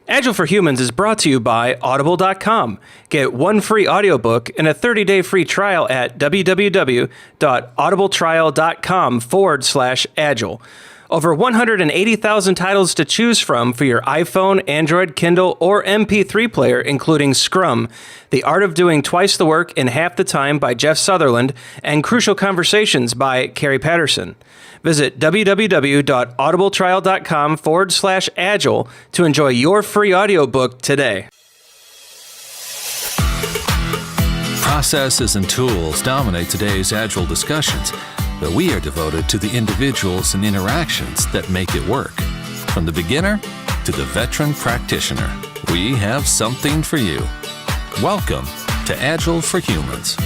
Agile for Humans is brought to you by Audible.com. Get one free audiobook and a 30-day free trial at www.audibletrial.com/agile. Over 180,000 titles to choose from for your iPhone, Android, Kindle, or MP3 player, including Scrum, The Art of Doing Twice the Work in Half the Time by Jeff Sutherland, and Crucial Conversations by Carrie Patterson. Visit www.audibletrial.com/agile to enjoy your free audiobook today. Processes and tools dominate today's Agile discussions, but we are devoted to the individuals and interactions that make it work. From the beginner to the veteran practitioner, we have something for you. Welcome to Agile for Humans.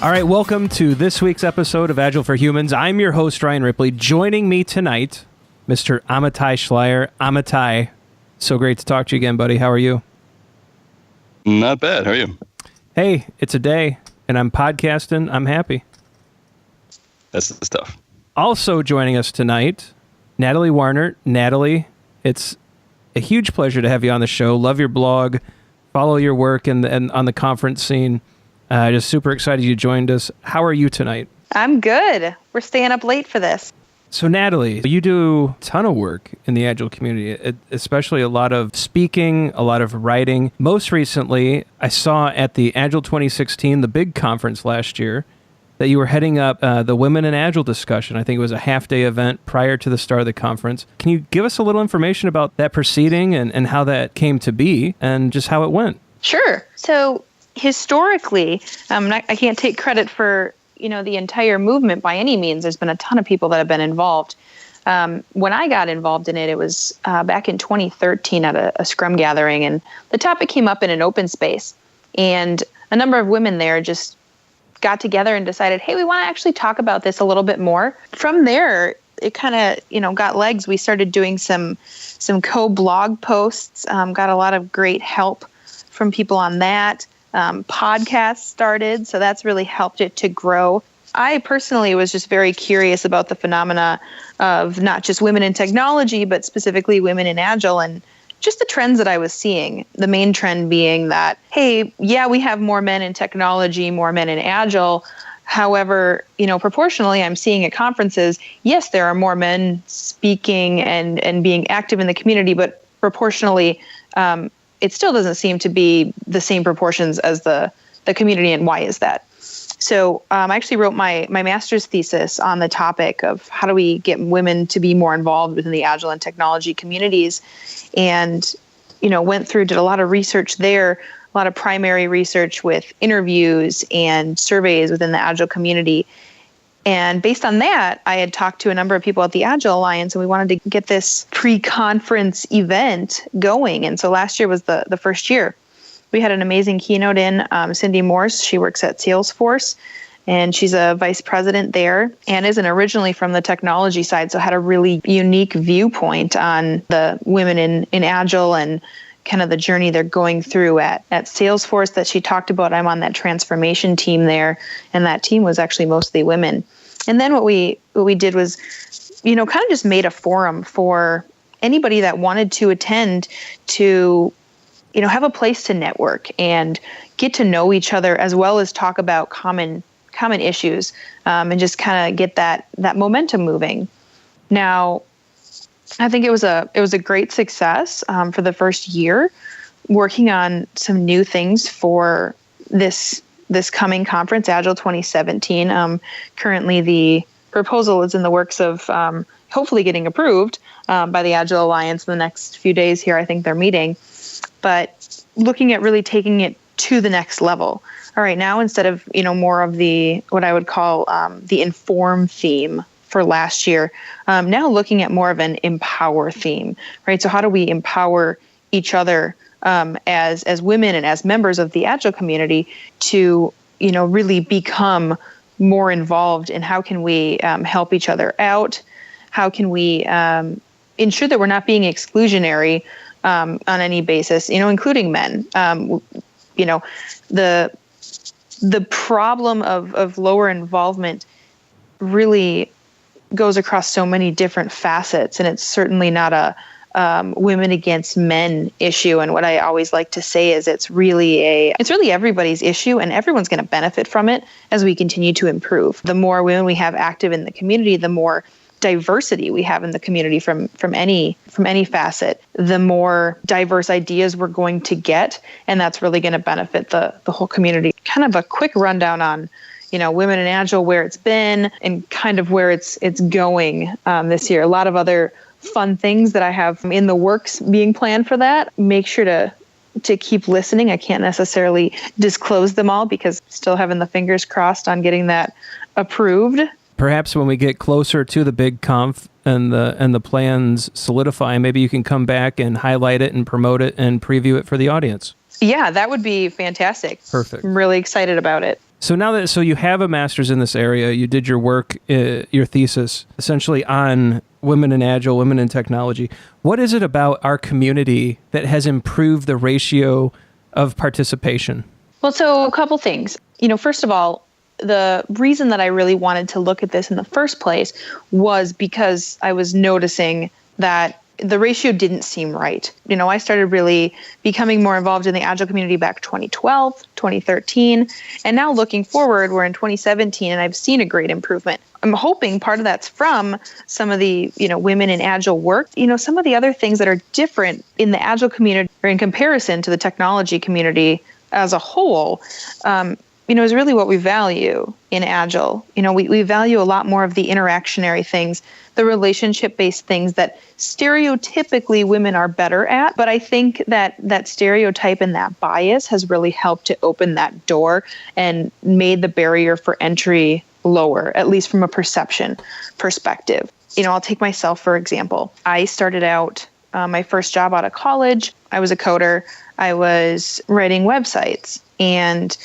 All right, welcome to this week's episode of Agile for Humans. I'm your host, Ryan Ripley. Joining me tonight, Mr. Amitai Schleier. Amitai, so great to talk to you again, buddy. How are you? Not bad. How are you? Hey, it's a day, and I'm podcasting. I'm happy. That's the stuff. Also joining us tonight, Natalie Warnert. Natalie, it's a huge pleasure to have you on the show. Love your blog. Follow your work and on the conference scene. Just super excited you joined us. How are you tonight? I'm good. We're staying up late for this. So Natalie, you do a ton of work in the Agile community, especially a lot of speaking, a lot of writing. Most recently, I saw at the Agile 2016, the big conference last year, that you were heading up the Women in Agile discussion. I think it was a half-day event prior to the start of the conference. Can you give us a little information about that proceeding and how that came to be and just how it went? Sure. So historically, I can't take credit for the entire movement by any means. There's been a ton of people that have been involved. When I got involved in it, it was back in 2013 at a Scrum gathering, and the topic came up in an open space. And a number of women there just got together and decided, hey, we want to actually talk about this a little bit more. From there, it kind of, got legs. We started doing some co-blog posts, got a lot of great help from people on that. Podcasts started, so that's really helped it to grow. I personally was just very curious about the phenomena of not just women in technology, but specifically women in Agile and just the trends that I was seeing. The main trend being that, hey, yeah, we have more men in technology, more men in Agile. However, proportionally, I'm seeing at conferences, yes, there are more men speaking and being active in the community, but proportionally, it still doesn't seem to be the same proportions as the community. And why is that? So I actually wrote my master's thesis on the topic of how do we get women to be more involved within the Agile and technology communities, and did a lot of research there, a lot of primary research with interviews and surveys within the Agile community. And based on that, I had talked to a number of people at the Agile Alliance, and we wanted to get this pre-conference event going. And so last year was the first year. We had an amazing keynote in Cindy Morse. She works at Salesforce, and she's a vice president there and isn't originally from the technology side, so had a really unique viewpoint on the women in Agile and kind of the journey they're going through at Salesforce that she talked about. I'm on that transformation team there, and that team was actually mostly women. And then what we did was, kind of just made a forum for anybody that wanted to attend to, have a place to network and get to know each other, as well as talk about common issues, and just kind of get that momentum moving. Now, I think it was a great success for the first year, working on some new things for this coming conference, Agile 2017. Currently, the proposal is in the works of hopefully getting approved by the Agile Alliance in the next few days here. I think they're meeting, but looking at really taking it to the next level. All right, now instead of more of the what I would call the inform theme for last year, now looking at more of an empower theme, right? So how do we empower each other as women and as members of the Agile community to, really become more involved in how can we help each other out? How can we ensure that we're not being exclusionary on any basis, including men? The problem of lower involvement really goes across so many different facets, and it's certainly not a women against men issue. And what I always like to say is it's really everybody's issue, and everyone's going to benefit from it as we continue to improve. The more women we have active in the community, the more diversity we have in the community from any facet, the more diverse ideas we're going to get, and that's really going to benefit the whole community. Kind of a quick rundown on Women in Agile, where it's been and kind of where it's going this year. A lot of other fun things that I have in the works being planned for that. Make sure to keep listening. I can't necessarily disclose them all because still having the fingers crossed on getting that approved. Perhaps when we get closer to the big conf and the plans solidify, maybe you can come back and highlight it and promote it and preview it for the audience. Yeah, that would be fantastic. Perfect. I'm really excited about it. So you have a master's in this area. You did your work, your thesis, essentially on women in Agile, women in technology. What is it about our community that has improved the ratio of participation? Well, so a couple things. First of all, the reason that I really wanted to look at this in the first place was because I was noticing that the ratio didn't seem right. I started really becoming more involved in the Agile community back 2012, 2013, and now looking forward, we're in 2017, and I've seen a great improvement. I'm hoping part of that's from some of the, women in Agile work. Some of the other things that are different in the Agile community or in comparison to the technology community as a whole, is really what we value in Agile. We value a lot more of the interactionary things, the relationship-based things that stereotypically women are better at. But I think that stereotype and that bias has really helped to open that door and made the barrier for entry lower, at least from a perception perspective. I'll take myself, for example. I started out my first job out of college. I was a coder. I was writing websites and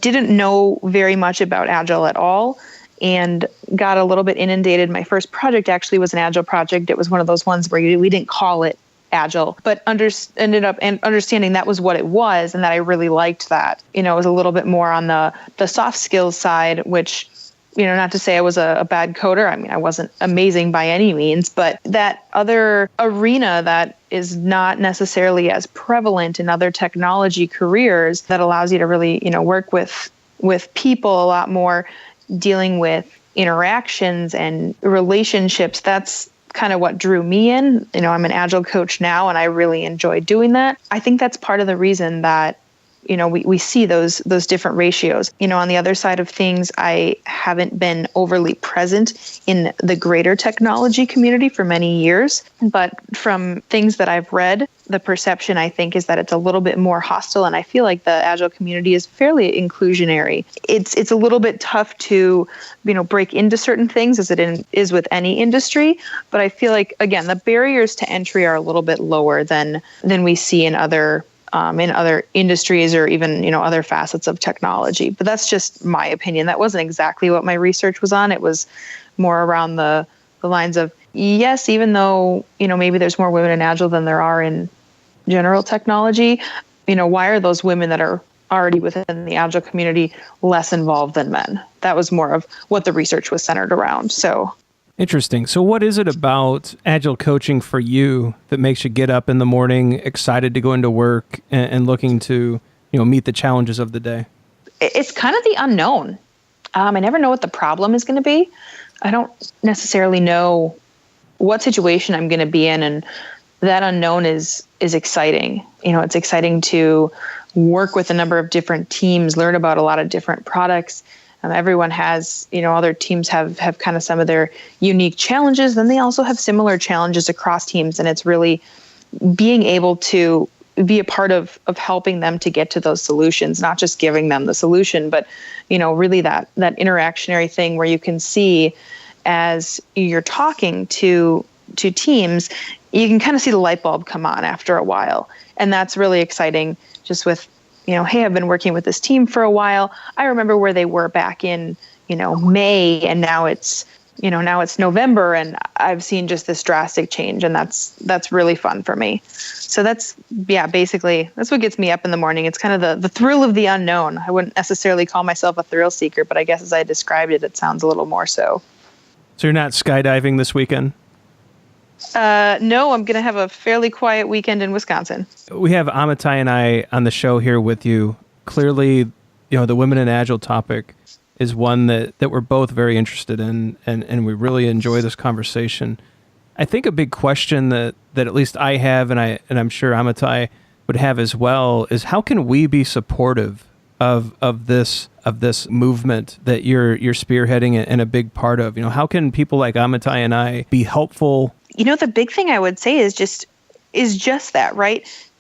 didn't know very much about Agile at all and got a little bit inundated. My first project actually was an Agile project. It was one of those ones where we didn't call it Agile, but ended up understanding that was what it was and that I really liked that. It was a little bit more on the soft skills side, which, not to say I was a bad coder. I mean, I wasn't amazing by any means, but that other arena that is not necessarily as prevalent in other technology careers that allows you to really, work with people a lot more, dealing with interactions and relationships. That's kind of what drew me in. I'm an Agile coach now, and I really enjoy doing that. I think that's part of the reason that we see those different ratios. On the other side of things, I haven't been overly present in the greater technology community for many years. But from things that I've read, the perception, I think, is that it's a little bit more hostile. And I feel like the Agile community is fairly inclusionary. It's a little bit tough to, break into certain things as it is with any industry. But I feel like, again, the barriers to entry are a little bit lower than we see in other industries or even, other facets of technology. But that's just my opinion. That wasn't exactly what my research was on. It was more around the lines of, yes, even though, maybe there's more women in Agile than there are in general technology, why are those women that are already within the Agile community less involved than men? That was more of what the research was centered around. So interesting. So what is it about Agile coaching for you that makes you get up in the morning, excited to go into work and looking to, meet the challenges of the day? It's kind of the unknown. I never know what the problem is going to be. I don't necessarily know what situation I'm going to be in, and that unknown is exciting. It's exciting to work with a number of different teams, learn about a lot of different products. Everyone has, other teams have kind of some of their unique challenges. Then they also have similar challenges across teams. And it's really being able to be a part of helping them to get to those solutions, not just giving them the solution, but, really that interactionary thing where you can see as you're talking to teams, you can kind of see the light bulb come on after a while. And that's really exciting just with, hey, I've been working with this team for a while. I remember where they were back in, May, and now it's, now it's November and I've seen just this drastic change, and that's really fun for me. So basically that's what gets me up in the morning. It's kind of the thrill of the unknown. I wouldn't necessarily call myself a thrill seeker, but I guess as I described it, it sounds a little more so. So you're not skydiving this weekend? No, I'm going to have a fairly quiet weekend in Wisconsin. We have Amitai and I on the show here with you. Clearly, the Women in Agile topic is one that we're both very interested in, and we really enjoy this conversation. I think a big question that at least I have, and I'm sure Amitai would have as well, is how can we be supportive of this movement that you're spearheading and a big part of? How can people like Amitai and I be helpful? The big thing I would say is just that, right?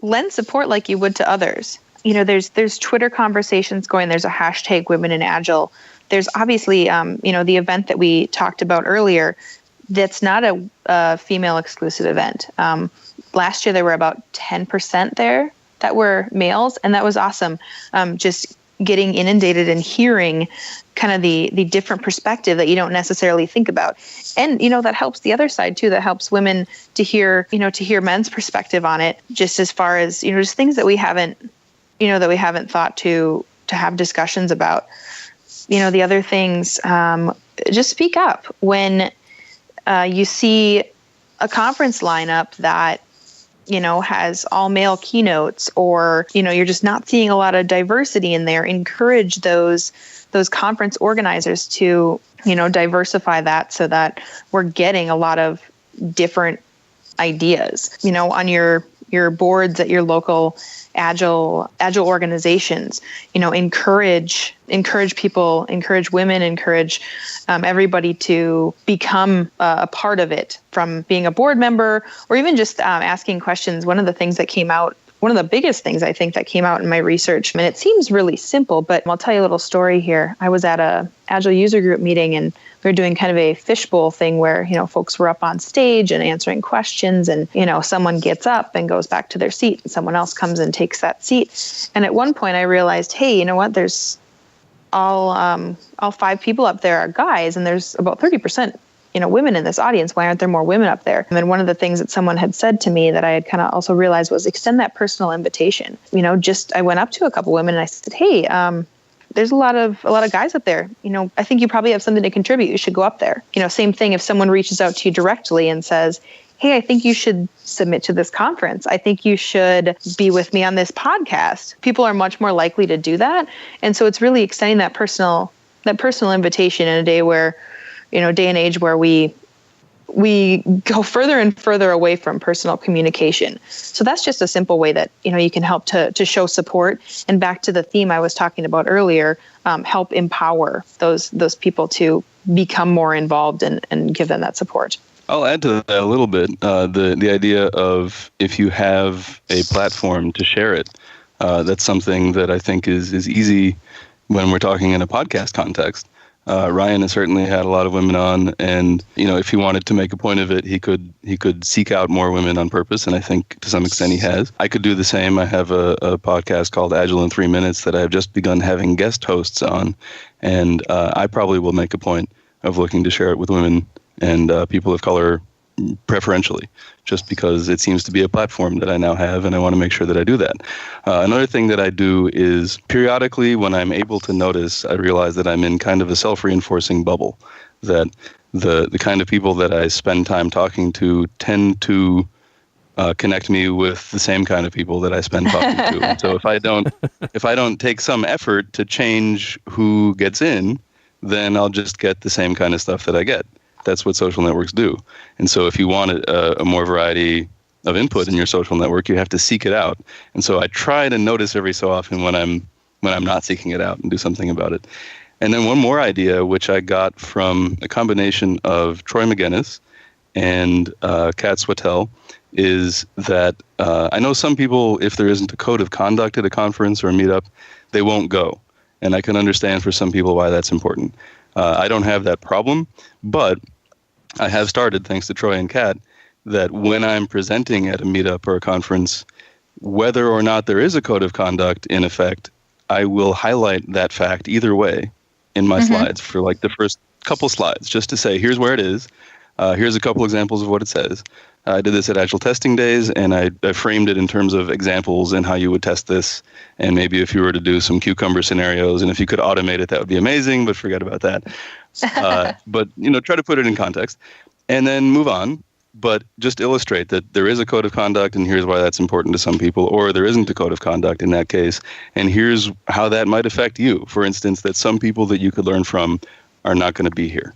Lend support like you would to others. There's Twitter conversations going. There's a hashtag Women in Agile. There's obviously, the event that we talked about earlier. That's not a female exclusive event. Last year there were about 10% there that were males, and that was awesome. Just getting inundated and hearing kind of the different perspective that you don't necessarily think about. And, that helps the other side too. That helps women to hear men's perspective on it, just as far as, just things that we haven't thought to have discussions about. The other things, just speak up when you see a conference lineup that, has all male keynotes, or, you're just not seeing a lot of diversity in there. Encourage those conference organizers to, diversify that so that we're getting a lot of different ideas, on your boards at your local agile organizations. Encourage people, encourage women, encourage everybody to become a part of it, from being a board member or even just asking questions. One of the biggest things I think that came out in my research, and it seems really simple, but I'll tell you a little story here. I was at a Agile user group meeting, and we were doing kind of a fishbowl thing where, folks were up on stage and answering questions, and, someone gets up and goes back to their seat and someone else comes and takes that seat. And at one point I realized, hey, you know what, there's all 5 people up there are guys, and there's about 30%, women in this audience. Why aren't there more women up there? And then one of the things that someone had said to me that I had kind of also realized was extend that personal invitation. I went up to a couple women and I said, hey, there's a lot of guys up there. I think you probably have something to contribute. You should go up there. Same thing if someone reaches out to you directly and says, hey, I think you should submit to this conference. I think you should be with me on this podcast. People are much more likely to do that. And so it's really extending that personal invitation in a day and age where we go further and further away from personal communication. So that's just a simple way that, you can help to show support. And back to the theme I was talking about earlier, help empower those people to become more involved and give them that support. I'll add to that a little bit. The idea of, if you have a platform to share it, that's something that I think is easy when we're talking in a podcast context. Ryan has certainly had a lot of women on, and if he wanted to make a point of it, he could seek out more women on purpose, and I think to some extent he has. I could do the same. I have a podcast called Agile in 3 Minutes that I've just begun having guest hosts on, and I probably will make a point of looking to share it with women and people of color preferentially, just because it seems to be a platform that I now have, and I want to make sure that I do that. Another thing that I do is periodically, when I'm able to notice, I realize that I'm in kind of a self-reinforcing bubble, that the kind of people that I spend time talking to tend to connect me with the same kind of people that I spend talking to. And so if I don't take some effort to change who gets in, then I'll just get the same kind of stuff that I get. That's what social networks do. And so if you want a more variety of input in your social network, you have to seek it out. And so I try to notice every so often when I'm not seeking it out and do something about it. And then one more idea, which I got from a combination of Troy McGinnis and Kat Swatell, is that I know some people, if there isn't a code of conduct at a conference or a meetup, they won't go. And I can understand for some people why that's important. I don't have that problem, but I have started, thanks to Troy and Kat, that when I'm presenting at a meetup or a conference, whether or not there is a code of conduct in effect, I will highlight that fact either way in my slides for like the first couple slides, just to say, here's where it is. Here's a couple examples of what it says. I did this at Agile Testing Days, and I framed it in terms of examples and how you would test this, and maybe if you were to do some cucumber scenarios, and if you could automate it, that would be amazing, but forget about that. But, try to put it in context, and then move on, but just illustrate that there is a code of conduct, and here's why that's important to some people, or there isn't a code of conduct in that case, and here's how that might affect you. For instance, that some people that you could learn from are not going to be here.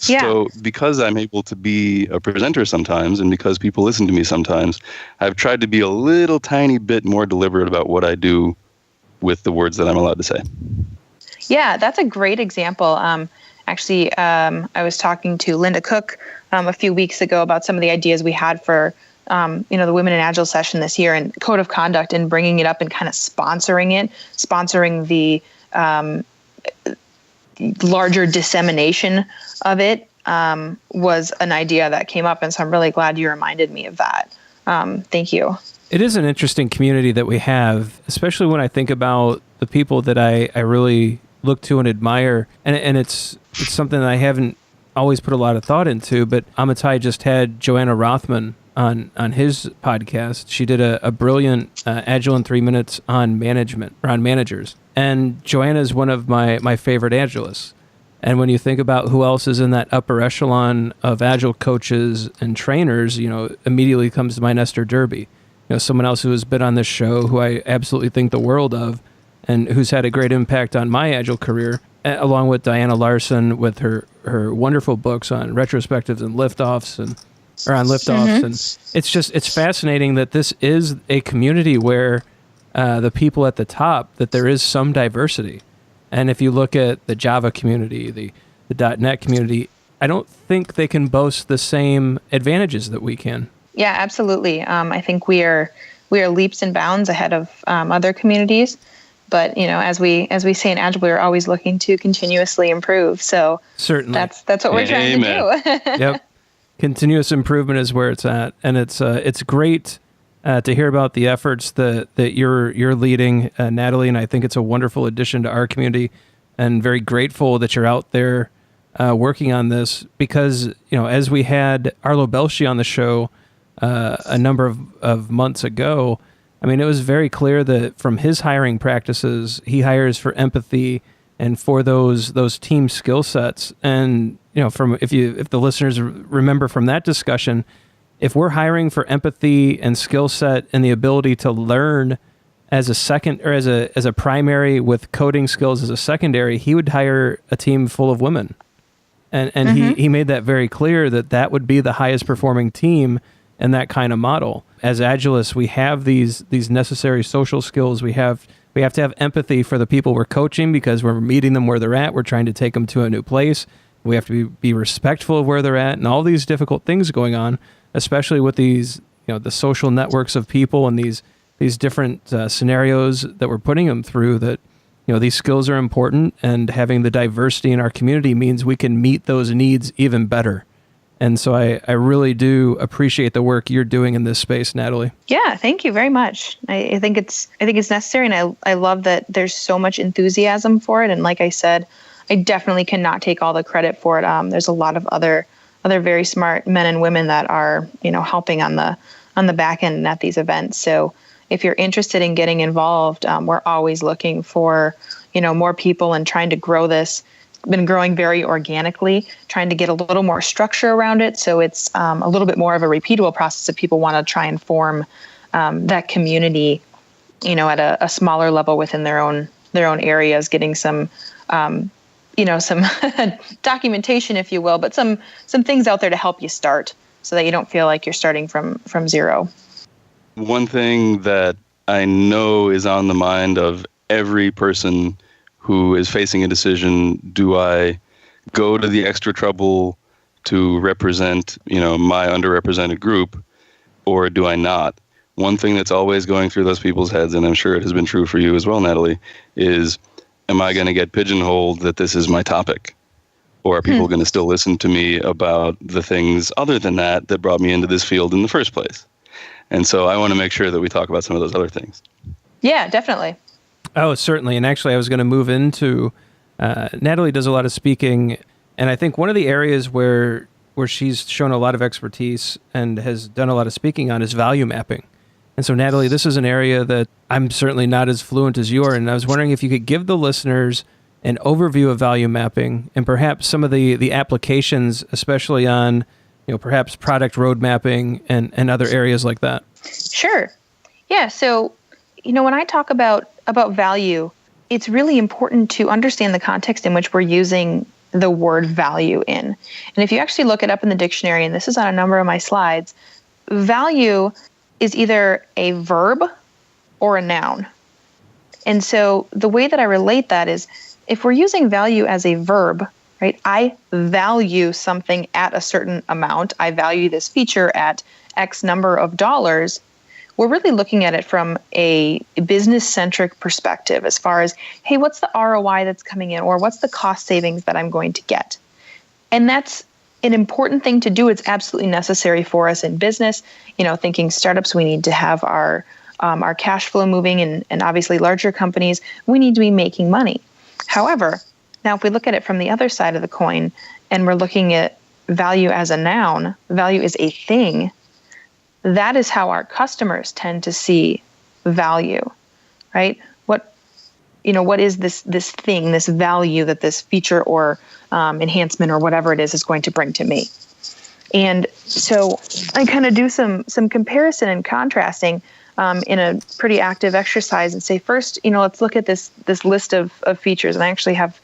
Yeah. So because I'm able to be a presenter sometimes, and because people listen to me sometimes, I've tried to be a little tiny bit more deliberate about what I do with the words that I'm allowed to say. Yeah, that's a great example. Actually, I was talking to Linda Cook a few weeks ago about some of the ideas we had for the Women in Agile session this year, and code of conduct, and bringing it up and kind of sponsoring the larger dissemination of it was an idea that came up. And so I'm really glad you reminded me of that. Thank you. It is an interesting community that we have, especially when I think about the people that I really look to and admire. And it's something that I haven't always put a lot of thought into, but Amitai just had Joanna Rothman on his podcast. She did a brilliant Agile in 3 minutes on management, or on managers. And Joanna is one of my favorite Agilists. And when you think about who else is in that upper echelon of Agile coaches and trainers, immediately comes to mind Esther Derby. Someone else who has been on this show who I absolutely think the world of, and who's had a great impact on my Agile career, along with Diana Larson with her wonderful books on retrospectives and liftoffs and it's fascinating that this is a community where the people at the top, that there is some diversity. And if you look at the Java community, the .NET community, I don't think they can boast the same advantages that we can. Yeah, absolutely. I think we are leaps and bounds ahead of other communities. But as we say in Agile, we're always looking to continuously improve. So certainly, that's what we're trying to do. Yep, continuous improvement is where it's at, and it's great to hear about the efforts that you're leading, Natalie. And I think it's a wonderful addition to our community, and very grateful that you're out there working on this. Because as we had Arlo Belshi on the show a number of months ago, I mean, it was very clear that from his hiring practices, he hires for empathy and for those team skill sets. And from if the listeners remember from that discussion, if we're hiring for empathy and skill set and the ability to learn as a second, or as a primary, with coding skills as a secondary, he would hire a team full of women. And he made that very clear that would be the highest performing team in that kind of model. As Agilists, we have these necessary social skills. We have to have empathy for the people we're coaching, because we're meeting them where they're at. We're trying to take them to a new place. We have to be respectful of where they're at, and all these difficult things going on, especially with these, the social networks of people and these different scenarios that we're putting them through. That these skills are important, and having the diversity in our community means we can meet those needs even better. And so I really do appreciate the work you're doing in this space, Natalie. Yeah, thank you very much. I think it's necessary, and I love that there's so much enthusiasm for it. And like I said, I definitely cannot take all the credit for it. There's a lot of other very smart men and women that are helping on the back end at these events. So if you're interested in getting involved, we're always looking for more people and trying to grow this. Been growing very organically, trying to get a little more structure around it, so it's a little bit more of a repeatable process if people want to try and form that community, at a smaller level within their own areas, getting some some documentation, if you will, but some things out there to help you start, so that you don't feel like you're starting from zero. One thing that I know is on the mind of every person who is facing a decision: do I go to the extra trouble to represent, my underrepresented group, or do I not? One thing that's always going through those people's heads, and I'm sure it has been true for you as well, Natalie, is, am I going to get pigeonholed that this is my topic? Or are people going to still listen to me about the things other than that brought me into this field in the first place? And so I want to make sure that we talk about some of those other things. Yeah, definitely. Oh, certainly. And actually, I was going to move into Natalie does a lot of speaking, and I think one of the areas where she's shown a lot of expertise and has done a lot of speaking on is value mapping. And so, Natalie, this is an area that I'm certainly not as fluent as you are, and I was wondering if you could give the listeners an overview of value mapping and perhaps some of the applications, especially on, perhaps product road mapping and other areas like that. Sure. Yeah. So, when I talk about value, it's really important to understand the context in which we're using the word value in. And if you actually look it up in the dictionary, and this is on a number of my slides, value is either a verb or a noun. And so the way that I relate that is, if we're using value as a verb, right? I value something at a certain amount. I value this feature at X number of dollars. We're really looking at it from a business-centric perspective as far as, hey, what's the ROI that's coming in, or what's the cost savings that I'm going to get? And that's an important thing to do. It's absolutely necessary for us in business. Thinking startups, we need to have our cash flow moving, and obviously larger companies, we need to be making money. However, now if we look at it from the other side of the coin, and we're looking at value as a noun, value is a thing. That is how our customers tend to see value, right? What is this thing, this value that this feature or enhancement or whatever it is going to bring to me? And so I kind of do some comparison and contrasting in a pretty active exercise and say, first, let's look at this list of features. And I actually have,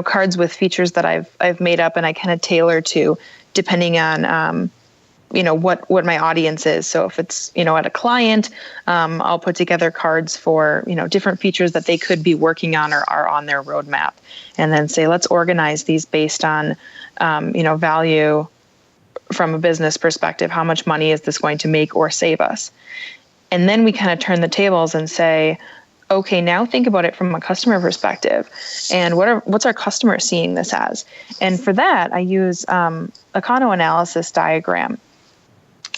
cards with features that I've made up, and I kind of tailor to depending on what my audience is. So if it's, at a client, I'll put together cards for, different features that they could be working on or are on their roadmap, and then say, let's organize these based on, value from a business perspective. How much money is this going to make or save us? And then we kind of turn the tables and say, okay, now think about it from a customer perspective, and what's our customer seeing this as? And for that, I use a Kano analysis diagram.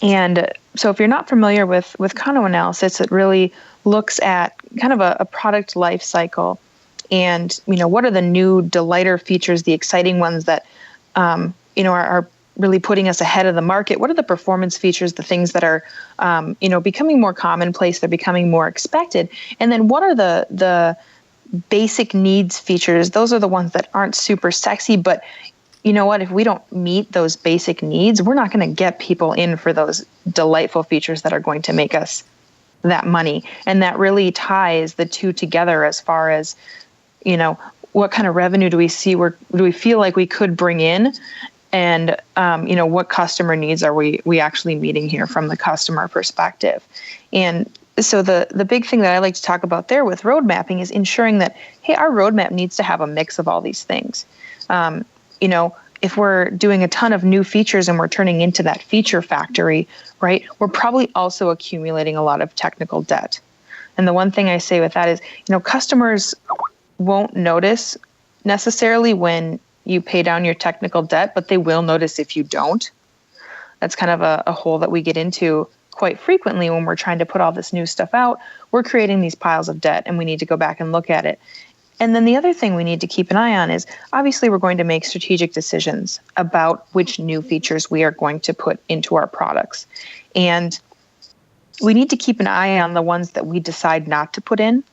And so if you're not familiar with Kano analysis, it really looks at kind of a product life cycle, and what are the new delighter features, the exciting ones that are really putting us ahead of the market. What are the performance features, the things that are becoming more commonplace, they're becoming more expected, and then what are the basic needs features? Those are the ones that aren't super sexy, but you know what, if we don't meet those basic needs, we're not going to get people in for those delightful features that are going to make us that money. And that really ties the two together as far as, what kind of revenue do we see, do we feel like we could bring in? And, what customer needs are we actually meeting here from the customer perspective? And so the big thing that I like to talk about there with road mapping is ensuring that, hey, our roadmap needs to have a mix of all these things. If we're doing a ton of new features and we're turning into that feature factory, right, we're probably also accumulating a lot of technical debt. And the one thing I say with that is, customers won't notice necessarily when you pay down your technical debt, but they will notice if you don't. That's kind of a hole that we get into quite frequently when we're trying to put all this new stuff out. We're creating these piles of debt, and we need to go back and look at it. And then the other thing we need to keep an eye on is, obviously, we're going to make strategic decisions about which new features we are going to put into our products. And we need to keep an eye on the ones that we decide not to put in,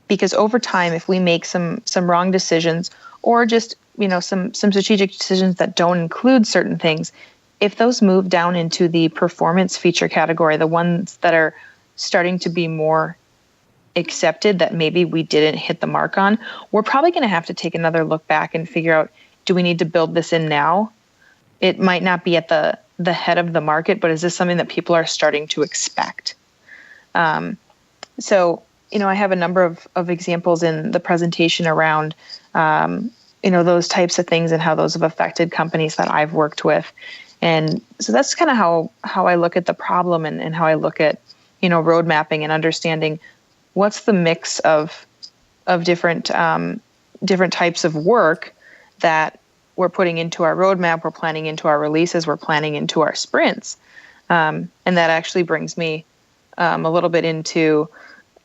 because over time, if we make some wrong decisions, or just some strategic decisions that don't include certain things, if those move down into the performance feature category, the ones that are starting to be more accepted that maybe we didn't hit the mark on, we're probably going to have to take another look back and figure out, do we need to build this in now? It might not be at the head of the market, but is this something that people are starting to expect? So, I have a number of examples in the presentation around, those types of things and how those have affected companies that I've worked with. And so that's kind of how I look at the problem and how I look at, road mapping and understanding what's the mix of different types of work that we're putting into our roadmap, we're planning into our releases, we're planning into our sprints. And that actually brings me a little bit into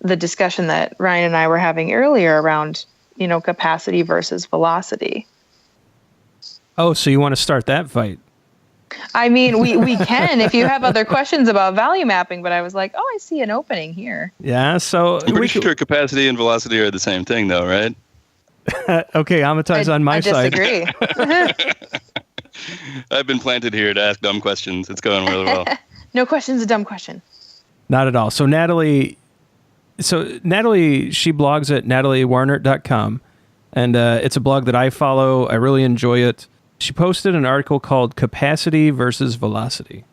the discussion that Ryan and I were having earlier around, capacity versus velocity. Oh, so you want to start that fight? I mean, we can if you have other questions about value mapping, but I was like, I see an opening here. Yeah, so I'm pretty sure capacity and velocity are the same thing, though, right? Okay, Amitai's on my side. I disagree. I've been planted here to ask dumb questions. It's going really well. No question's a dumb question. Not at all. So Natalie, she blogs at nataliewarnert.com, and it's a blog that I follow. I really enjoy it. She posted an article called Capacity versus Velocity.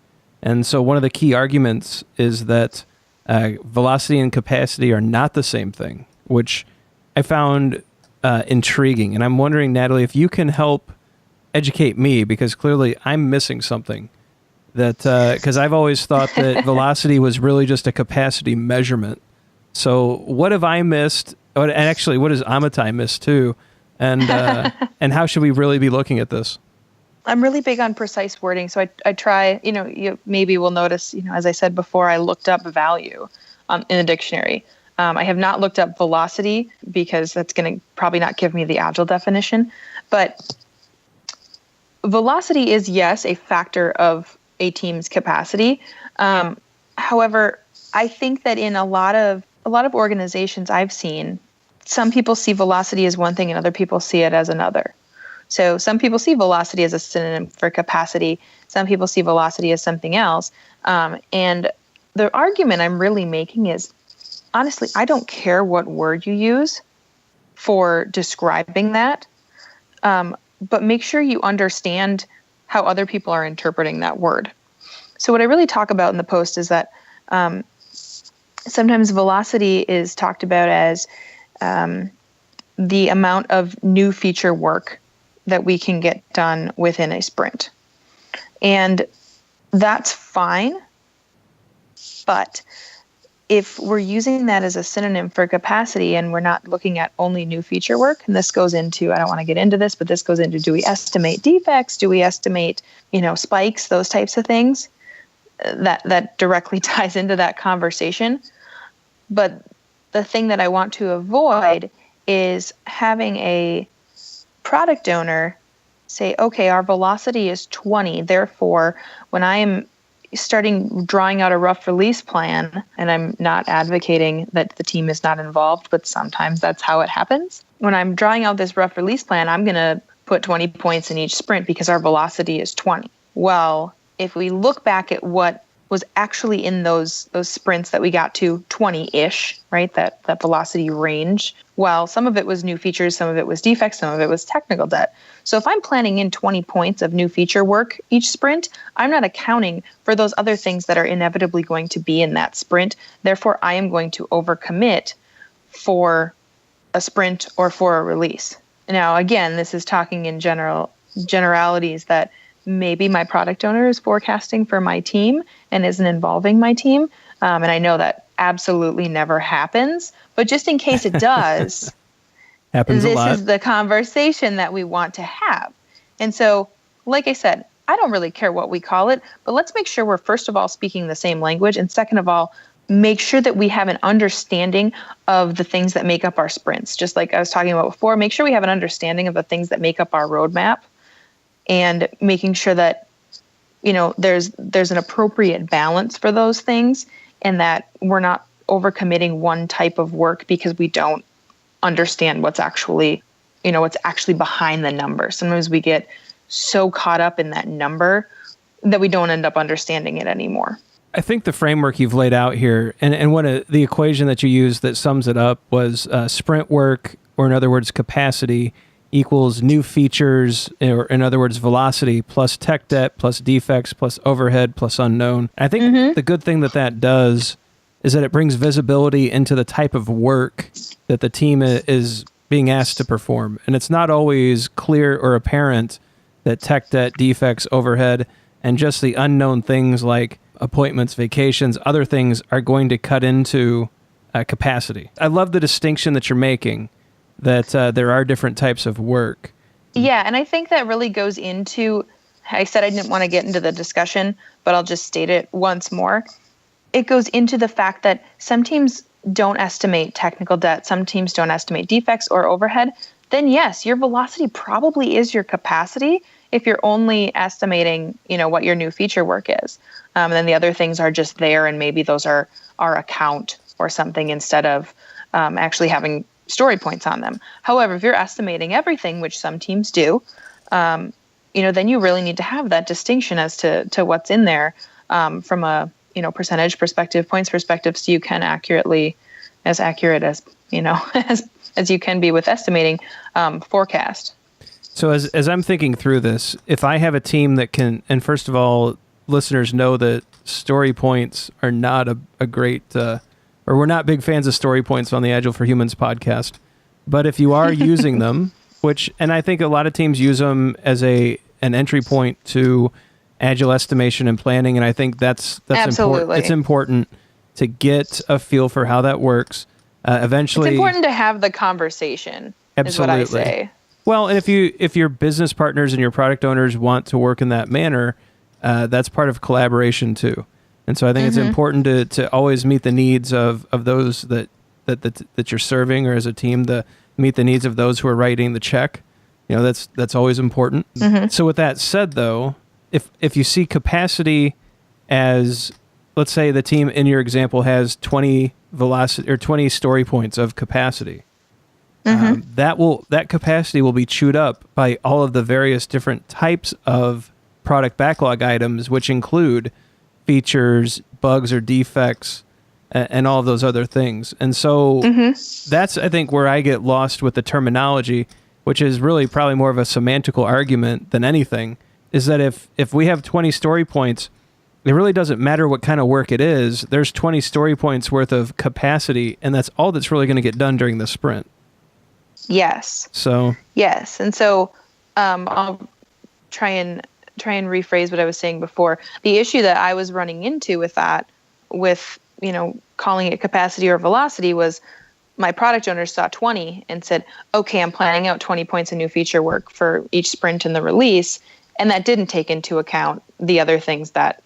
And so one of the key arguments is that velocity and capacity are not the same thing, which I found intriguing. And I'm wondering, Natalie, if you can help educate me, because clearly I'm missing something. Because I've always thought that velocity was really just a capacity measurement. So what have I missed? And actually, what has Amitai missed too? And and how should we really be looking at this? I'm really big on precise wording. So I try, you maybe will notice, as I said before, I looked up value in a dictionary. I have not looked up velocity because that's going to probably not give me the Agile definition. But velocity is, yes, a factor of a team's capacity. However, I think that in a lot of organizations I've seen, some people see velocity as one thing and other people see it as another. So some people see velocity as a synonym for capacity. Some people see velocity as something else. And the argument I'm really making is, honestly, I don't care what word you use for describing that, but make sure you understand how other people are interpreting that word. So what I really talk about in the post is that sometimes velocity is talked about as the amount of new feature work that we can get done within a sprint. And that's fine. But if we're using that as a synonym for capacity and we're not looking at only new feature work, and this goes into, I don't want to get into this, but this goes into, do we estimate defects? Do we estimate, spikes, those types of things? That directly ties into that conversation. But the thing that I want to avoid is having a product owner say, okay, our velocity is 20. Therefore, when I am drawing out a rough release plan, and I'm not advocating that the team is not involved, but sometimes that's how it happens. When I'm drawing out this rough release plan, I'm going to put 20 points in each sprint because our velocity is 20. Well, if we look back at what was actually in those sprints that we got to 20-ish, right? That velocity range. Well, some of it was new features, some of it was defects, some of it was technical debt. So if I'm planning in 20 points of new feature work each sprint, I'm not accounting for those other things that are inevitably going to be in that sprint. Therefore, I am going to overcommit for a sprint or for a release. Now, again, this is talking in generalities that maybe my product owner is forecasting for my team and isn't involving my team. And I know that absolutely never happens, but just in case it does, happens a lot. This is the conversation that we want to have. And so, like I said, I don't really care what we call it, but let's make sure we're, first of all, speaking the same language. And second of all, make sure that we have an understanding of the things that make up our sprints. Just like I was talking about before, make sure we have an understanding of the things that make up our roadmap, and making sure that, there's an appropriate balance for those things, and that we're not overcommitting one type of work because we don't understand what's actually behind the number. Sometimes we get so caught up in that number that we don't end up understanding it anymore. I think the framework you've laid out here, and what the equation that you used that sums it up was sprint work, or in other words, capacity, equals new features, or in other words, velocity, plus tech debt, plus defects, plus overhead, plus unknown. I think the good thing that does is that it brings visibility into the type of work that the team is being asked to perform. And it's not always clear or apparent that tech debt, defects, overhead, and just the unknown things like appointments, vacations, other things are going to cut into capacity. I love the distinction that you're making, that there are different types of work. Yeah, and I think that really goes into, I said I didn't want to get into the discussion, but I'll just state it once more. It goes into the fact that some teams don't estimate technical debt, some teams don't estimate defects or overhead, then yes, your velocity probably is your capacity if you're only estimating, what your new feature work is. And then the other things are just there, and maybe those are our account or something instead of actually having story points on them. However, if you're estimating everything, which some teams do, then you really need to have that distinction as to what's in there from a percentage perspective, points perspective, so you can as accurate as as you can be with estimating, forecast. So as I'm thinking through this, if I have a team that can, and first of all, listeners know that story points are not a great, or we're not big fans of story points on the Agile for Humans podcast. But if you are using them, and I think a lot of teams use them as an entry point to Agile estimation and planning, and I think that's important. It's important to get a feel for how that works. Eventually, it's important to have the conversation. Absolutely. Is what I say. Well, and if your business partners and your product owners want to work in that manner, that's part of collaboration too. And so I think it's important to always meet the needs of those that you're serving, or as a team, to meet the needs of those who are writing the check. That's always important. So with that said, though, if you see capacity as, let's say the team in your example has 20 velocity or 20 story points of capacity, that capacity will be chewed up by all of the various different types of product backlog items, which include features, bugs or defects, and all of those other things. And so that's, I think, where I get lost with the terminology, which is really probably more of a semantical argument than anything, is that if we have 20 story points, it really doesn't matter what kind of work it is. There's 20 story points worth of capacity, and that's all that's really going to get done during the sprint. Yes. So. Yes, and so I'll try and rephrase what I was saying before. The issue that I was running into with that, calling it capacity or velocity, was my product owners saw 20 and said, okay, I'm planning out 20 points of new feature work for each sprint in the release. And that didn't take into account the other things that,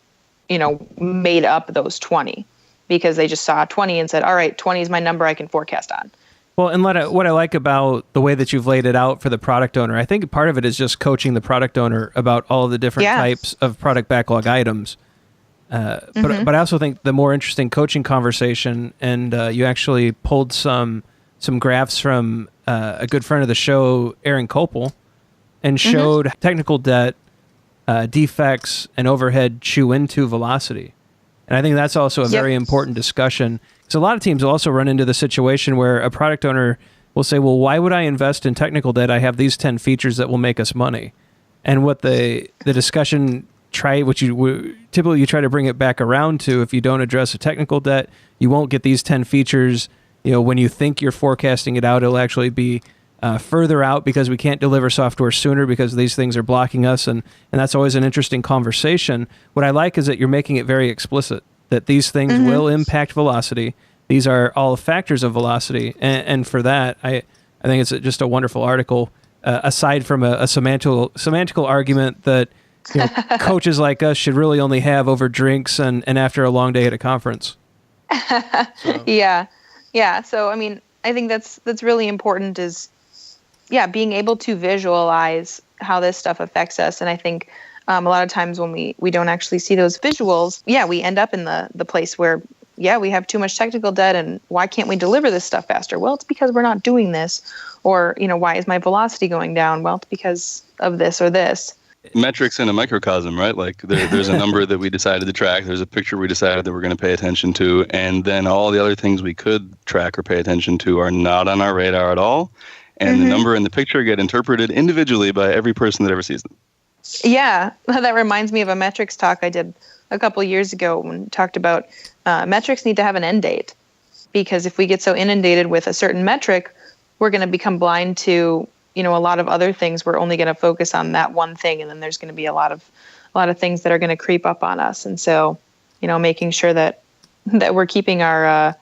made up those 20, because they just saw 20 and said, all right, 20 is my number I can forecast on. Well, and what I like about the way that you've laid it out for the product owner, I think part of it is just coaching the product owner about all of the different types of product backlog items. But I also think the more interesting coaching conversation, and you actually pulled some graphs from a good friend of the show, Aaron Copel, and showed technical debt, defects, and overhead chew into velocity. And I think that's also a very important discussion. So a lot of teams will also run into the situation where a product owner will say, well, why would I invest in technical debt? I have these 10 features that will make us money. And what the discussion which you typically try to bring it back around to, if you don't address a technical debt, you won't get these 10 features. When you think you're forecasting it out, it'll actually be further out because we can't deliver software sooner because these things are blocking us. And that's always an interesting conversation. What I like is that you're making it very explicit that these things will impact velocity. These are all factors of velocity. And for that, I think it's just a wonderful article, aside from a semantical argument that coaches like us should really only have over drinks and after a long day at a conference. So. Yeah. So, I think that's really important is, being able to visualize how this stuff affects us. And I think a lot of times when we don't actually see those visuals, we end up in the place where, we have too much technical debt and why can't we deliver this stuff faster? Well, it's because we're not doing this. Or, why is my velocity going down? Well, it's because of this or this. Metrics in a microcosm, right? Like there's a number that we decided to track. There's a picture we decided that we're going to pay attention to. And then all the other things we could track or pay attention to are not on our radar at all. And the number and the picture get interpreted individually by every person that ever sees them. Yeah, that reminds me of a metrics talk I did a couple of years ago when we talked about metrics need to have an end date. Because if we get so inundated with a certain metric, we're going to become blind to a lot of other things. We're only going to focus on that one thing, and then there's going to be a lot of things that are going to creep up on us. And so, making sure that we're keeping our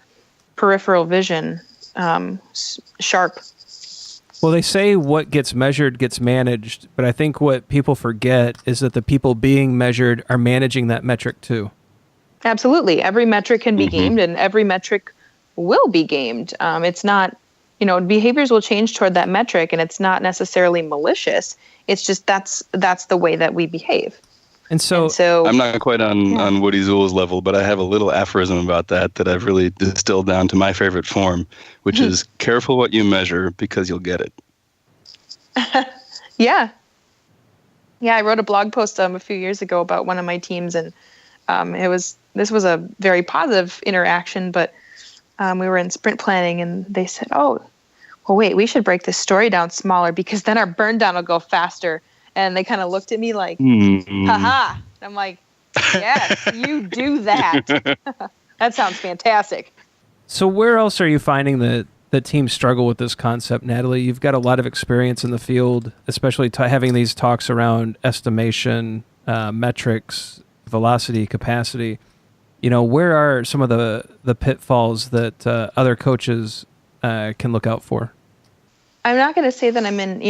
peripheral vision sharp. Well, they say what gets measured gets managed, but I think what people forget is that the people being measured are managing that metric too. Absolutely. Every metric can be gamed, and every metric will be gamed. It's not, behaviors will change toward that metric, and it's not necessarily malicious. It's just that's the way that we behave. And so I'm not quite on Woody Zuhl's level, but I have a little aphorism about that I've really distilled down to my favorite form, which is careful what you measure because you'll get it. Yeah. Yeah, I wrote a blog post a few years ago about one of my teams, and this was a very positive interaction, but we were in sprint planning, and they said, "Oh, well, wait, we should break this story down smaller because then our burn down will go faster." And they kind of looked at me like, haha. And I'm like, yes, you do that. That sounds fantastic. So where else are you finding that teams struggle with this concept, Natalie? You've got a lot of experience in the field, especially having these talks around estimation, metrics, velocity, capacity. Where are some of the pitfalls that other coaches can look out for? I'm not going to say that I'm in,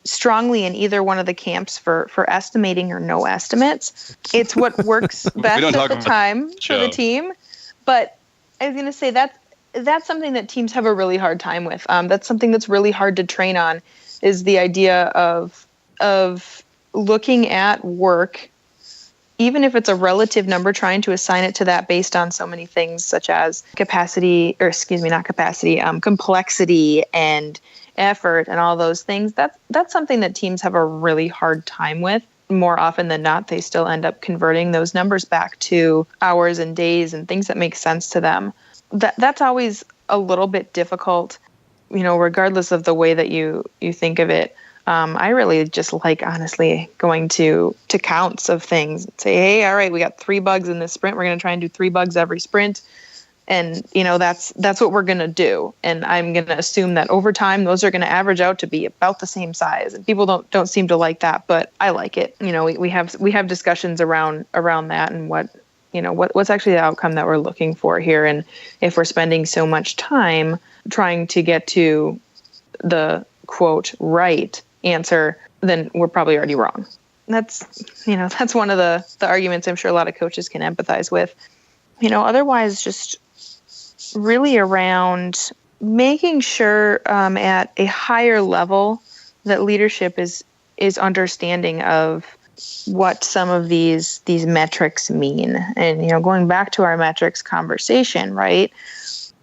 strongly in either one of the camps for estimating or no estimates. It's what works best at the time for the team. But I was going to say that's something that teams have a really hard time with. That's something that's really hard to train on, is the idea of looking at work, even if it's a relative number, trying to assign it to that based on so many things such as complexity and effort and all those things. That's something that teams have a really hard time with. More often than not, they still end up converting those numbers back to hours and days and things that make sense to them. That's always a little bit difficult, regardless of the way that you think of it. I really just like, honestly, going to counts of things. Say, hey, all right, we got 3 bugs in this sprint. We're going to try and do 3 bugs every sprint. And, that's what we're going to do. And I'm going to assume that over time, those are going to average out to be about the same size. And people don't seem to like that, but I like it. We have discussions around that and what's actually the outcome that we're looking for here. And if we're spending so much time trying to get to the quote right answer, then we're probably already wrong. That's one of the arguments I'm sure a lot of coaches can empathize with. Otherwise, just really around making sure at a higher level that leadership is understanding of what some of these metrics mean. And, going back to our metrics conversation, right?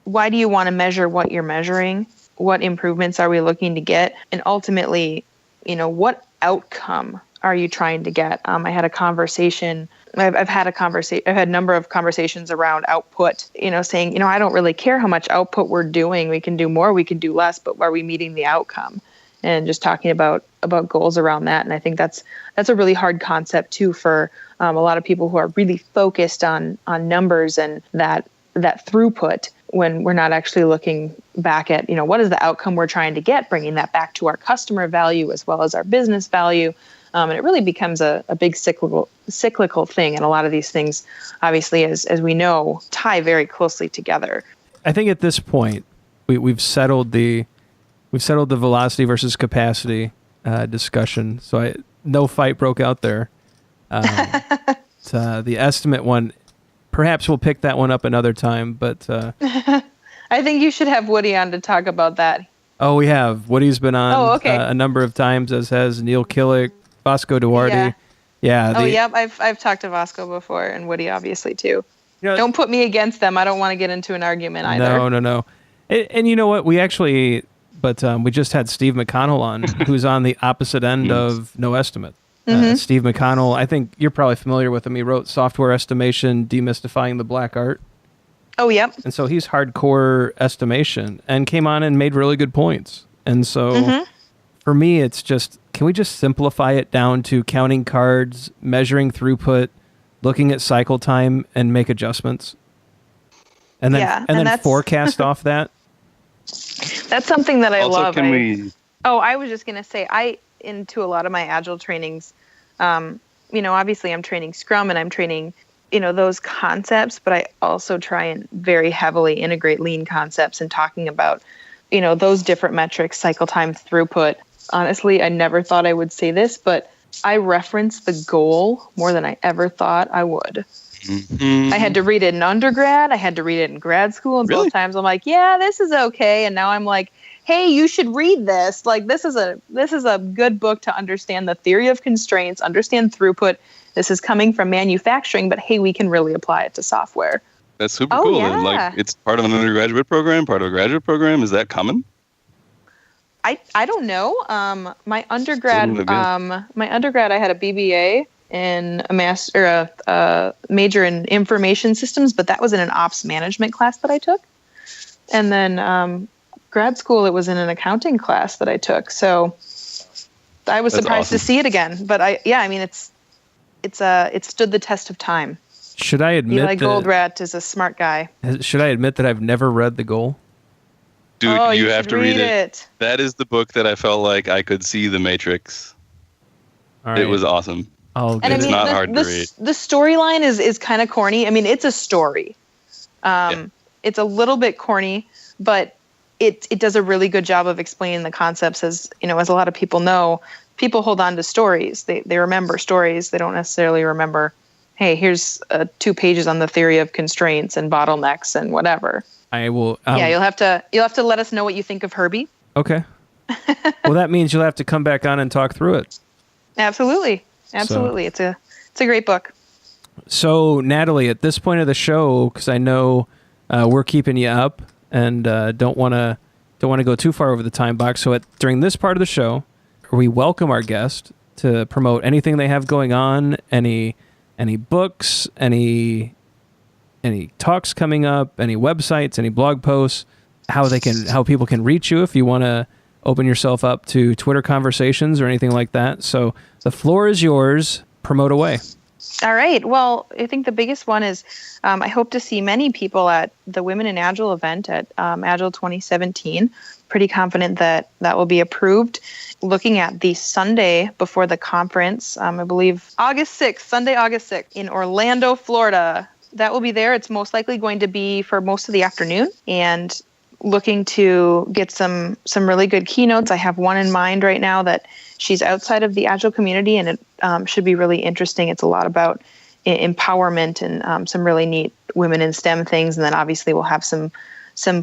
Why do you want to measure what you're measuring? What improvements are we looking to get? And ultimately, what outcome are you trying to get? I had a conversation. I've had a number of conversations around output, saying, I don't really care how much output we're doing. We can do more, we can do less, but are we meeting the outcome? And just talking about goals around that. And I think that's a really hard concept too for a lot of people who are really focused on numbers and that throughput, when we're not actually looking back at, what is the outcome we're trying to get, bringing that back to our customer value as well as our business value. And it really becomes a big cyclical thing. And a lot of these things, obviously, as we know, tie very closely together. I think at this point, we've settled the velocity versus capacity discussion. So no fight broke out there. The estimate one, perhaps we'll pick that one up another time. But I think you should have Woody on to talk about that. Oh, we have. Woody's been on okay. A number of times, as has Neil Killick, Vasco Duarte. Yeah. Yep. I've talked to Vasco before, and Woody obviously too. Don't put me against them. I don't want to get into an argument either. No. And you know what? We actually, we just had Steve McConnell on, who's on the opposite end of no estimate. Steve McConnell, I think you're probably familiar with him. He wrote Software Estimation, Demystifying the Black Art. Oh, yep. And so he's hardcore estimation and came on and made really good points. And so for me, it's just, can we just simplify it down to counting cards, measuring throughput, looking at cycle time, and make adjustments? And then forecast off that? That's something that I also, love. I was just going to say, into a lot of my Agile trainings, obviously I'm training Scrum and I'm training, those concepts, but I also try and very heavily integrate lean concepts and talking about, those different metrics, cycle time, throughput. Honestly, I never thought I would say this, but I reference the goal more than I ever thought I would. Mhm. I had to read it in undergrad. I had to read it in grad school. And Really? both times I'm like, yeah, this is okay. And now I'm like, hey, you should read this. Like, this is a good book to understand the theory of constraints, understand throughput. This is coming from manufacturing, but hey, we can really apply it to software. That's super Oh, cool. yeah. And, like, it's part of an undergraduate program, part of a graduate program. Is that common? I don't know. My undergrad, Wouldn't have I had a BBA in a major in information systems, but that was in an ops management class that I took. And then grad school, it was in an accounting class that I took. So I was That's surprised awesome. to see it again. But I mean, it stood the test of time. Should I admit Eli that? Goldratt is a smart guy. Should I admit that I've never read The Goal? Dude, Oh, you you have should to read read it. it. That is the book that I felt like I could see the Matrix. All right. It was awesome. I'll And I get It's mean, not hard to read. the storyline is kind of corny. I mean, it's a story. It's a little bit corny, but it does a really good job of explaining the concepts. As you know, as a lot of people know, people hold on to stories. They remember stories. They don't necessarily remember, hey, here's 2 pages on the theory of constraints and bottlenecks and whatever. I will. Yeah, you'll have to let us know what you think of Herbie. Okay. Well, that means you'll have to come back on and talk through it. Absolutely. It's a great book. So, Natalie, at this point of the show, because I know we're keeping you up and don't want to go too far over the time box. So, during this part of the show, we welcome our guest to promote anything they have going on, any books, any talks coming up, any websites, any blog posts, how people can reach you if you want to open yourself up to Twitter conversations or anything like that. So the floor is yours. Promote away. All right. Well, I think the biggest one is I hope to see many people at the Women in Agile event at Agile 2017. Pretty confident that will be approved. Looking at the Sunday before the conference, I believe Sunday, August 6th in Orlando, Florida. That will be there. It's most likely going to be for most of the afternoon, and looking to get some really good keynotes. I have one in mind right now that she's outside of the Agile community, and it should be really interesting. It's a lot about empowerment and some really neat women in STEM things. And then obviously we'll have some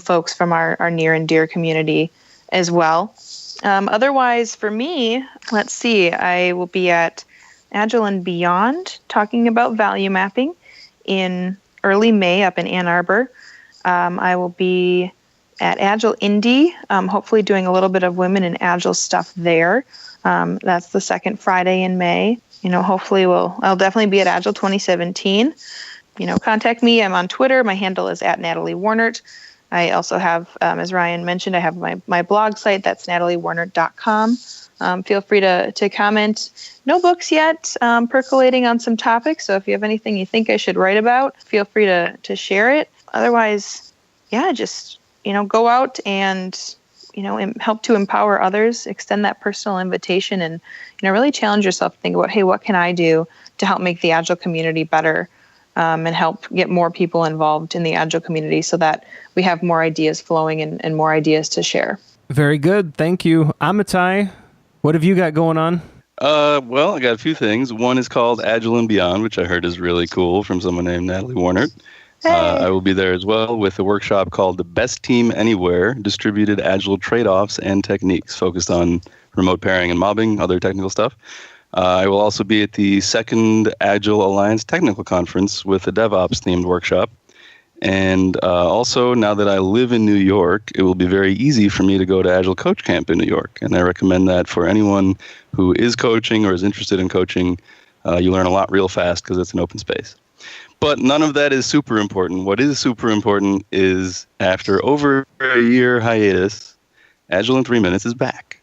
folks from our near and dear community as well. Otherwise, for me, let's see, I will be at Agile and Beyond talking about value mapping in early May up in Ann Arbor. I will be at Agile Indy, hopefully doing a little bit of women in Agile stuff there. That's the second Friday in May. Hopefully I'll definitely be at Agile 2017. Contact me. I'm on Twitter. My handle is @Natalie Warnert. I also have, as Ryan mentioned, I have my blog site. That's nataliewarnert.com. Feel free to comment. No books yet, percolating on some topics. So if you have anything you think I should write about, feel free to share it. Otherwise, yeah, just, go out and, help to empower others, extend that personal invitation, and, really challenge yourself to think about, hey, what can I do to help make the Agile community better, and help get more people involved in the Agile community so that we have more ideas flowing and more ideas to share. Very good. Thank you. Amitai, what have you got going on? Well, I got a few things. One is called Agile and Beyond, which I heard is really cool from someone named Natalie Warnert. Hey. I will be there as well with a workshop called The Best Team Anywhere, Distributed Agile Trade-Offs and Techniques, focused on remote pairing and mobbing, other technical stuff. I will also be at the second Agile Alliance Technical Conference with a DevOps-themed workshop. And also, now that I live in New York, it will be very easy for me to go to Agile Coach Camp in New York. And I recommend that for anyone who is coaching or is interested in coaching. You learn a lot real fast because it's an open space. But none of that is super important. What is super important is after over a year hiatus, Agile in 3 Minutes is back.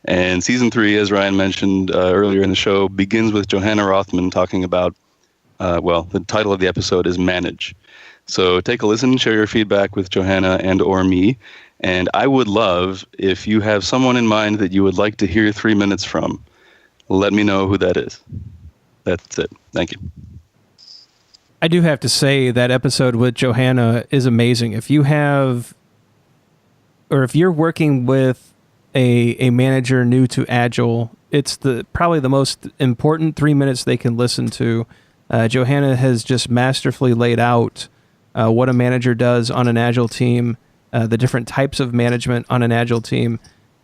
And season 3, as Ryan mentioned earlier in the show, begins with Johanna Rothman talking about, the title of the episode is Manage. So take a listen, share your feedback with Johanna and or me. And I would love, if you have someone in mind that you would like to hear 3 minutes from, let me know who that is. That's it. Thank you. I do have to say that episode with Johanna is amazing. If you have, or if you're working with a manager new to Agile, it's probably the most important 3 minutes they can listen to. Johanna has just masterfully laid out what a manager does on an Agile team, the different types of management on an Agile team.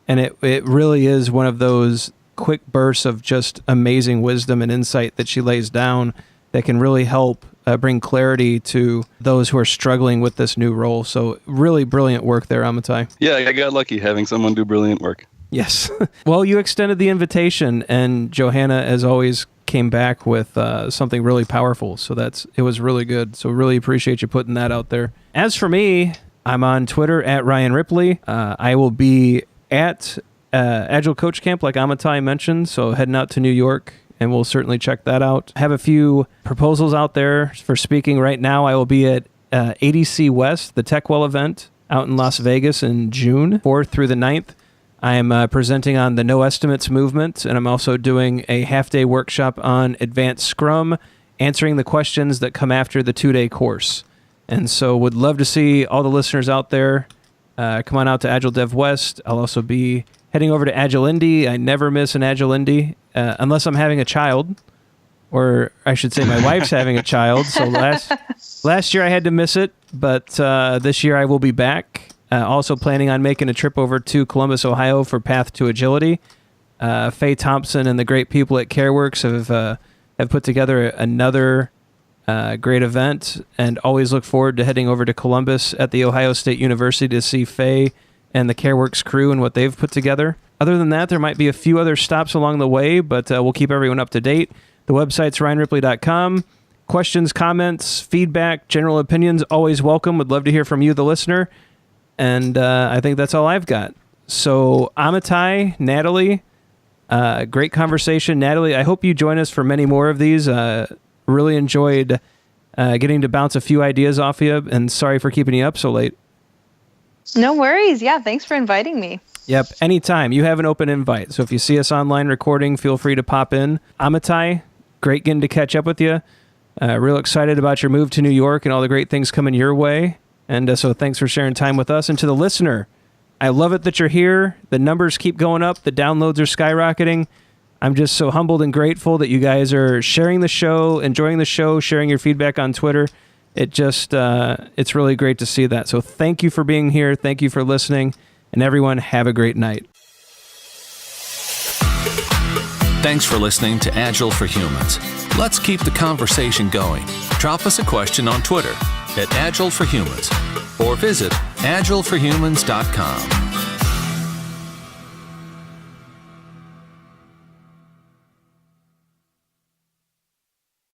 And it really is one of those quick bursts of just amazing wisdom and insight that she lays down that can really help bring clarity to those who are struggling with this new role. So really brilliant work there, Amitai. Yeah, I got lucky having someone do brilliant work. Yes. Well, you extended the invitation, and Johanna, as always, came back with something really powerful. So it was really good. So really appreciate you putting that out there. As for me, I'm on Twitter at Ryan Ripley. I will be at Agile Coach Camp, like Amitai mentioned. So heading out to New York, and we'll certainly check that out. I have a few proposals out there for speaking right now. I will be at ADC West, the TechWell event out in Las Vegas in June 4th through the 9th. I am presenting on the No Estimates movement, and I'm also doing a half-day workshop on Advanced Scrum, answering the questions that come after the 2-day course. And so would love to see all the listeners out there. Come on out to Agile Dev West. I'll also be heading over to Agile Indy. I never miss an Agile Indy, unless I'm having a child, or I should say my wife's having a child. So last year I had to miss it, but this year I will be back. Also planning on making a trip over to Columbus, Ohio for Path to Agility. Faye Thompson and the great people at CareWorks have put together another great event, and always look forward to heading over to Columbus at the Ohio State University to see Faye and the CareWorks crew and what they've put together. Other than that, there might be a few other stops along the way, but we'll keep everyone up to date. The website's ryanripley.com. Questions, comments, feedback, general opinions, always welcome. Would love to hear from you, the listener. And I think that's all I've got. So Amitai, Natalie, great conversation. Natalie, I hope you join us for many more of these. Really enjoyed getting to bounce a few ideas off you, and sorry for keeping you up so late. No worries. Yeah, thanks for inviting me. Yep, anytime. You have an open invite. So if you see us online recording, feel free to pop in. Amitai, great getting to catch up with you. Real excited about your move to New York and all the great things coming your way. And so thanks for sharing time with us. And to the listener, I love it that you're here. The numbers keep going up. The downloads are skyrocketing. I'm just so humbled and grateful that you guys are sharing the show, enjoying the show, sharing your feedback on Twitter. It's really great to see that. So thank you for being here. Thank you for listening. And everyone, have a great night. Thanks for listening to Agile for Humans. Let's keep the conversation going. Drop us a question on Twitter @AgileForHumans or visit agileforhumans.com.